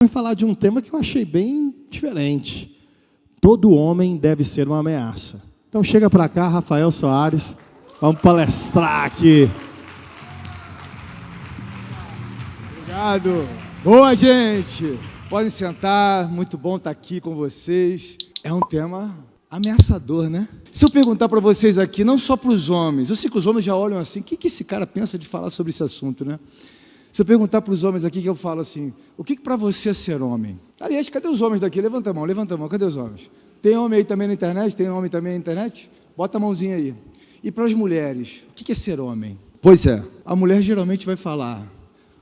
Vou falar de um tema que eu achei bem diferente. Todo homem deve ser uma ameaça. Então chega para cá, Rafael Soares, vamos palestrar aqui. Obrigado. Boa, gente. Podem sentar, muito bom estar aqui com vocês. É um tema ameaçador, né? Se eu perguntar para vocês aqui, não só para os homens, eu sei que os homens já olham assim, o que esse cara pensa de falar sobre esse assunto, né? Se eu perguntar para os homens aqui, que eu falo assim, o que para você é ser homem? Aliás, cadê os homens daqui? Levanta a mão, cadê os homens? Tem homem aí também na internet? Tem homem também na internet? Bota a mãozinha aí. E para as mulheres, o que é ser homem? Pois é, a mulher geralmente vai falar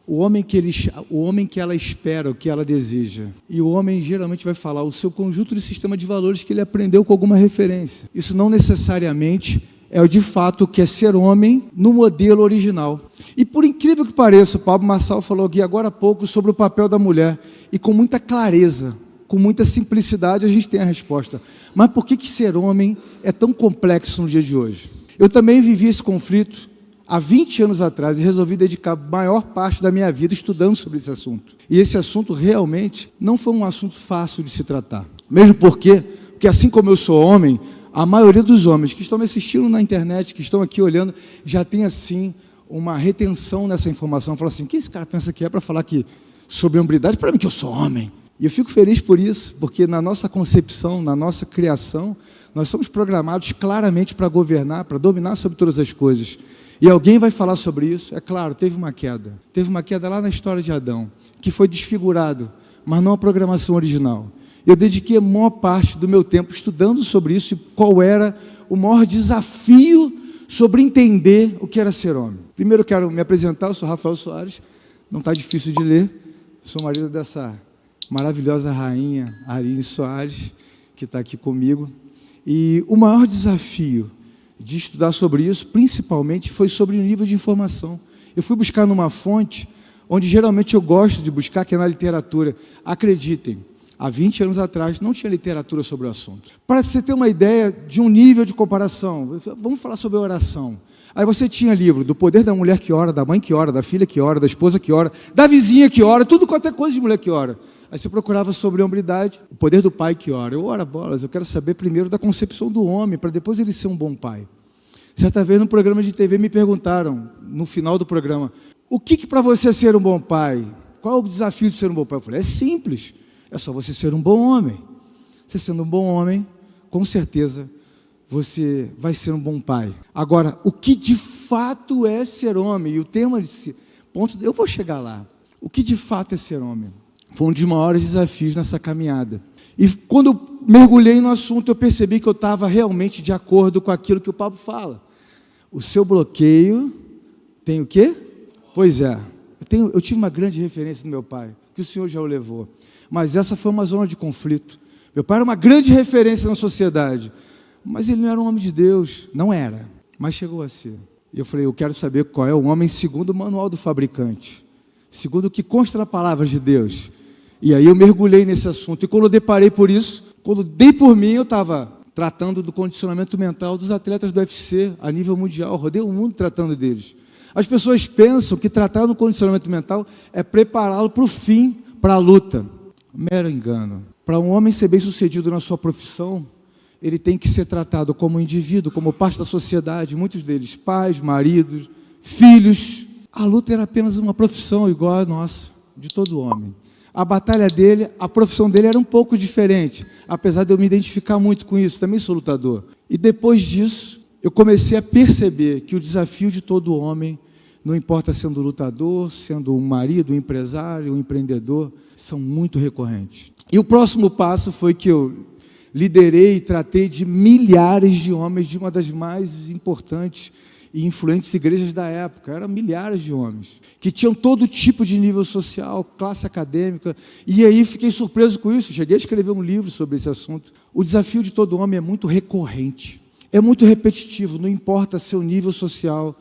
o homem que ela espera, o que ela deseja. E o homem geralmente vai falar o seu conjunto de sistema de valores que ele aprendeu com alguma referência. Isso não necessariamente é de fato o que é ser homem no modelo original. E por incrível que pareça, o Pablo Marçal falou aqui agora há pouco sobre o papel da mulher. E com muita clareza, com muita simplicidade, a gente tem a resposta. Mas por que ser homem é tão complexo no dia de hoje? Eu também vivi esse conflito há 20 anos atrás e resolvi dedicar a maior parte da minha vida estudando sobre esse assunto. E esse assunto realmente não foi um assunto fácil de se tratar. Mesmo porque assim como eu sou homem, a maioria dos homens que estão me assistindo na internet, que estão aqui olhando, já tem assim uma retenção nessa informação. Fala assim, o que esse cara pensa que é para falar que sobre hombridade? Para mim que eu sou homem. E eu fico feliz por isso, porque na nossa concepção, na nossa criação, nós somos programados claramente para governar, para dominar sobre todas as coisas. E alguém vai falar sobre isso. É claro, teve uma queda. Teve uma queda lá na história de Adão, que foi desfigurado, mas não a programação original. Eu dediquei a maior parte do meu tempo estudando sobre isso e qual era o maior desafio sobre entender o que era ser homem. Primeiro eu quero me apresentar, eu sou Rafael Soares, não está difícil de ler, sou marido dessa maravilhosa rainha Aline Soares, que está aqui comigo. E o maior desafio de estudar sobre isso, principalmente, foi sobre o nível de informação. Eu fui buscar numa fonte onde geralmente eu gosto de buscar, que é na literatura. Acreditem, há 20 anos atrás não tinha literatura sobre o assunto. Para você ter uma ideia de um nível de comparação, vamos falar sobre a oração. Aí você tinha livro do poder da mulher que ora, da mãe que ora, da filha que ora, da esposa que ora, da vizinha que ora, tudo quanto é coisa de mulher que ora. Aí você procurava sobre a hombridade, o poder do pai que ora. Eu, ora bolas, eu quero saber primeiro da concepção do homem, para depois ele ser um bom pai. Certa vez, num programa de TV, me perguntaram, no final do programa, o que para você é ser um bom pai? Qual é o desafio de ser um bom pai? Eu falei, é simples, é só você ser um bom homem. Você sendo um bom homem, com certeza, você vai ser um bom pai. Agora, o que de fato é ser homem? E o tema desse ponto, eu vou chegar lá. O que de fato é ser homem? Foi um dos maiores desafios nessa caminhada. E quando eu mergulhei no assunto, eu percebi que eu estava realmente de acordo com aquilo que o Pablo fala. O seu bloqueio tem o quê? Pois é, eu tive uma grande referência do meu pai, que o Senhor já o levou. Mas essa foi uma zona de conflito. Meu pai era uma grande referência na sociedade, mas ele não era um homem de Deus. Não era, mas chegou a ser. E eu falei, eu quero saber qual é o homem segundo o manual do fabricante, segundo o que consta na palavra de Deus. E aí eu mergulhei nesse assunto. E quando eu deparei por isso, quando dei por mim, eu estava tratando do condicionamento mental dos atletas do UFC a nível mundial. Rodei o mundo tratando deles. As pessoas pensam que tratar do condicionamento mental é prepará-lo para o fim, para a luta. Mero engano. Para um homem ser bem-sucedido na sua profissão, ele tem que ser tratado como indivíduo, como parte da sociedade. Muitos deles, pais, maridos, filhos. A luta era apenas uma profissão igual a nossa, de todo homem. A batalha dele, a profissão dele era um pouco diferente, apesar de eu me identificar muito com isso, também sou lutador. E depois disso, eu comecei a perceber que o desafio de todo homem, não importa sendo lutador, sendo um marido, um empresário, um empreendedor, são muito recorrentes. E o próximo passo foi que eu liderei e tratei de milhares de homens de uma das mais importantes e influentes igrejas da época. Eram milhares de homens, que tinham todo tipo de nível social, classe acadêmica, e aí fiquei surpreso com isso, cheguei a escrever um livro sobre esse assunto. O desafio de todo homem é muito recorrente, é muito repetitivo, não importa seu nível social,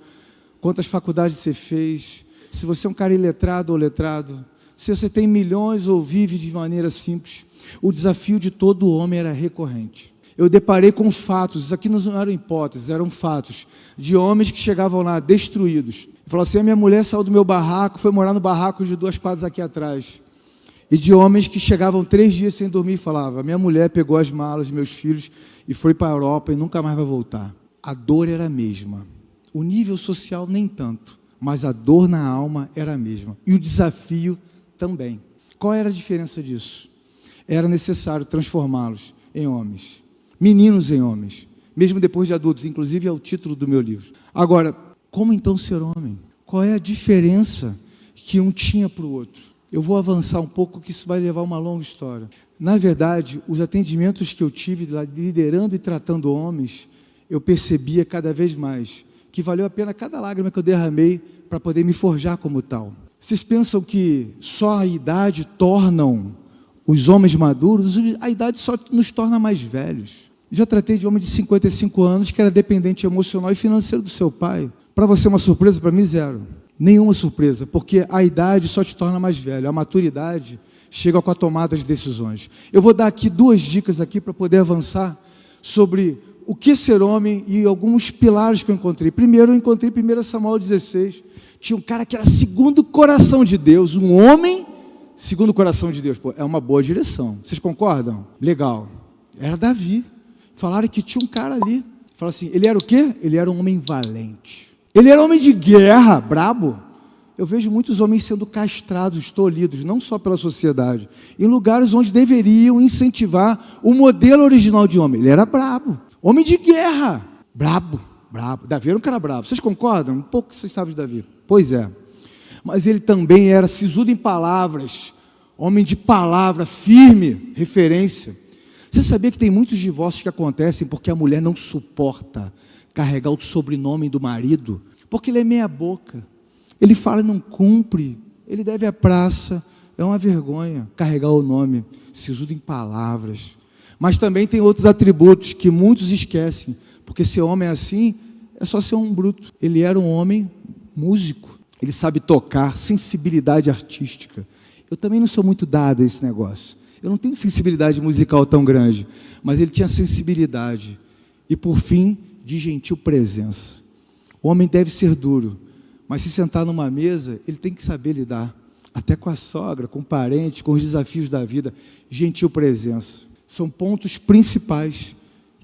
quantas faculdades você fez, se você é um cara iletrado ou letrado, se você tem milhões ou vive de maneira simples, o desafio de todo homem era recorrente. Eu deparei com fatos, isso aqui não eram hipóteses, eram fatos, de homens que chegavam lá destruídos. Falaram assim, a minha mulher saiu do meu barraco, foi morar no barraco de 2 quadras aqui atrás. E de homens que chegavam 3 dias sem dormir e falavam: minha mulher pegou as malas, meus filhos, e foi para a Europa e nunca mais vai voltar. A dor era a mesma. O nível social nem tanto, mas a dor na alma era a mesma. E o desafio também. Qual era a diferença disso? Era necessário transformá-los em homens, meninos em homens, mesmo depois de adultos, inclusive é o título do meu livro. Agora, como então ser homem? Qual é a diferença que um tinha para o outro? Eu vou avançar um pouco, que isso vai levar uma longa história. Na verdade, os atendimentos que eu tive liderando e tratando homens, eu percebia cada vez mais que valeu a pena cada lágrima que eu derramei para poder me forjar como tal. Vocês pensam que só a idade tornam os homens maduros? A idade só nos torna mais velhos. Já tratei de homem de 55 anos que era dependente emocional e financeiro do seu pai. Para você uma surpresa, para mim zero. Nenhuma surpresa, porque a idade só te torna mais velho. A maturidade chega com a tomada de decisões. Eu vou dar aqui 2 dicas aqui para poder avançar sobre o que é ser homem e alguns pilares que eu encontrei. Primeiro, eu encontrei 1 Samuel 16. Tinha um cara que era segundo o coração de Deus, um homem segundo o coração de Deus. Pô, é uma boa direção. Vocês concordam? Legal. Era Davi. Falaram que tinha um cara ali. Falaram assim, ele era o quê? Ele era um homem valente. Ele era um homem de guerra, brabo. Eu vejo muitos homens sendo castrados, tolhidos, não só pela sociedade, em lugares onde deveriam incentivar o modelo original de homem. Ele era brabo. Homem de guerra. Brabo, brabo. Davi era um cara brabo. Vocês concordam? Um pouco que vocês sabem de Davi. Pois é. Mas ele também era sisudo em palavras. Homem de palavra, firme, referência. Você sabia que tem muitos divórcios que acontecem porque a mulher não suporta carregar o sobrenome do marido? Porque ele é meia boca. Ele fala e não cumpre. Ele deve à praça. É uma vergonha carregar o nome. Sisudo em palavras. Mas também tem outros atributos que muitos esquecem. Porque ser homem assim é só ser um bruto. Ele era um homem músico. Ele sabe tocar, sensibilidade artística. Eu também não sou muito dado a esse negócio. Eu não tenho sensibilidade musical tão grande. Mas ele tinha sensibilidade. E por fim, de gentil presença. O homem deve ser duro. Mas se sentar numa mesa, ele tem que saber lidar. Até com a sogra, com o parente, com os desafios da vida. Gentil presença. São pontos principais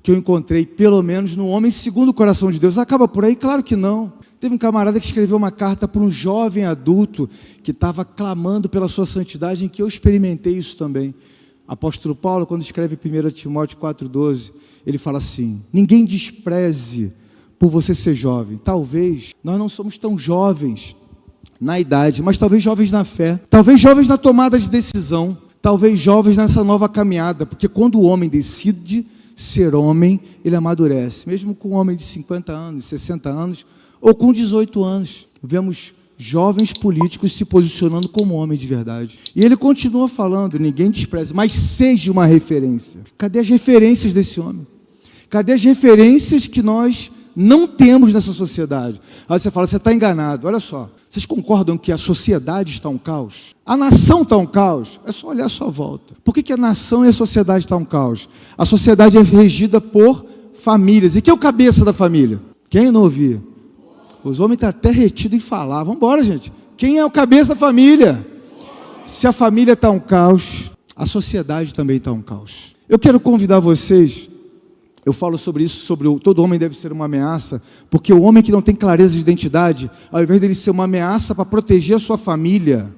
que eu encontrei, pelo menos no homem segundo o coração de Deus. Acaba por aí? Claro que não. Teve um camarada que escreveu uma carta para um jovem adulto que estava clamando pela sua santidade, em que eu experimentei isso também. Apóstolo Paulo, quando escreve 1 Timóteo 4,12, ele fala assim: ninguém despreze por você ser jovem. Talvez nós não somos tão jovens na idade, mas talvez jovens na fé, talvez jovens na tomada de decisão, talvez jovens nessa nova caminhada, porque quando o homem decide ser homem, ele amadurece, mesmo com um homem de 50 anos, 60 anos, ou com 18 anos. Vemos jovens políticos se posicionando como homem de verdade. E ele continua falando, ninguém despreze, mas seja uma referência. Cadê as referências desse homem? Cadê as referências que nós não temos nessa sociedade? Aí você fala, você está enganado. Olha só, vocês concordam que a sociedade está um caos? A nação está um caos? É só olhar à sua volta. Por que a nação e a sociedade estão um caos? A sociedade é regida por famílias. E quem é o cabeça da família? Quem não ouvia? Os homens estão até retidos em falar. Vamos embora, gente. Quem é o cabeça da família? Se a família está um caos, a sociedade também está um caos. Eu quero convidar vocês, eu falo sobre isso, todo homem deve ser uma ameaça, porque o homem que não tem clareza de identidade, ao invés dele ser uma ameaça para proteger a sua família,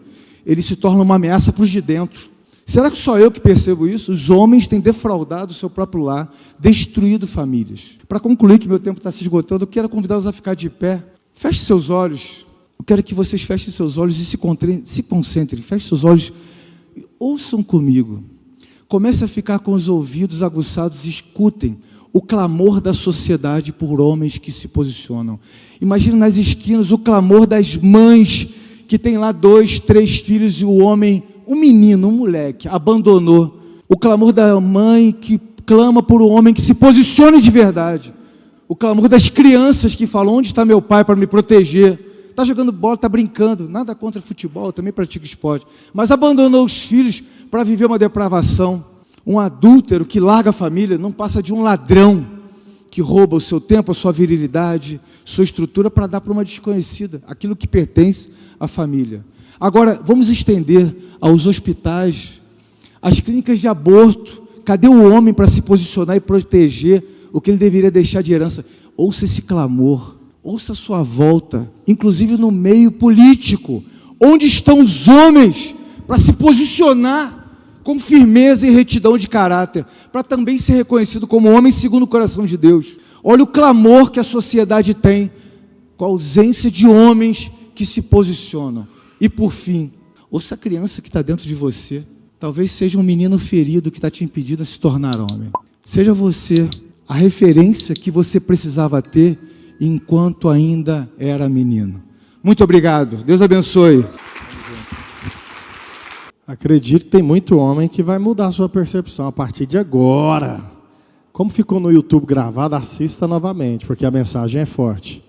ele se torna uma ameaça para os de dentro. Será que só eu que percebo isso? Os homens têm defraudado o seu próprio lar, destruído famílias. Para concluir, que meu tempo está se esgotando, eu quero convidá-los a ficar de pé. Feche seus olhos. Eu quero que vocês fechem seus olhos e se concentrem. Feche seus olhos e ouçam comigo. Comece a ficar com os ouvidos aguçados e escutem o clamor da sociedade por homens que se posicionam. Imagine nas esquinas o clamor das mães que tem lá 2, 3 filhos e o homem, um menino, um moleque, abandonou. O clamor da mãe que clama por um homem que se posicione de verdade. O clamor das crianças que falam, onde está meu pai para me proteger? Está jogando bola, está brincando, nada contra futebol, eu também pratico esporte, mas abandonou os filhos para viver uma depravação. Um adúltero que larga a família não passa de um ladrão que rouba o seu tempo, a sua virilidade, sua estrutura para dar para uma desconhecida, aquilo que pertence à família. Agora, vamos estender aos hospitais, às clínicas de aborto. Cadê o homem para se posicionar e proteger o que ele deveria deixar de herança? Ouça esse clamor, ouça a sua volta, inclusive no meio político. Onde estão os homens para se posicionar com firmeza e retidão de caráter, para também ser reconhecido como homem segundo o coração de Deus? Olha o clamor que a sociedade tem, com a ausência de homens que se posicionam. E por fim, ouça a criança que está dentro de você. Talvez seja um menino ferido que está te impedindo de se tornar homem. Seja você a referência que você precisava ter enquanto ainda era menino. Muito obrigado. Deus abençoe. Acredito que tem muito homem que vai mudar a sua percepção a partir de agora. Como ficou no YouTube gravado, assista novamente, porque a mensagem é forte.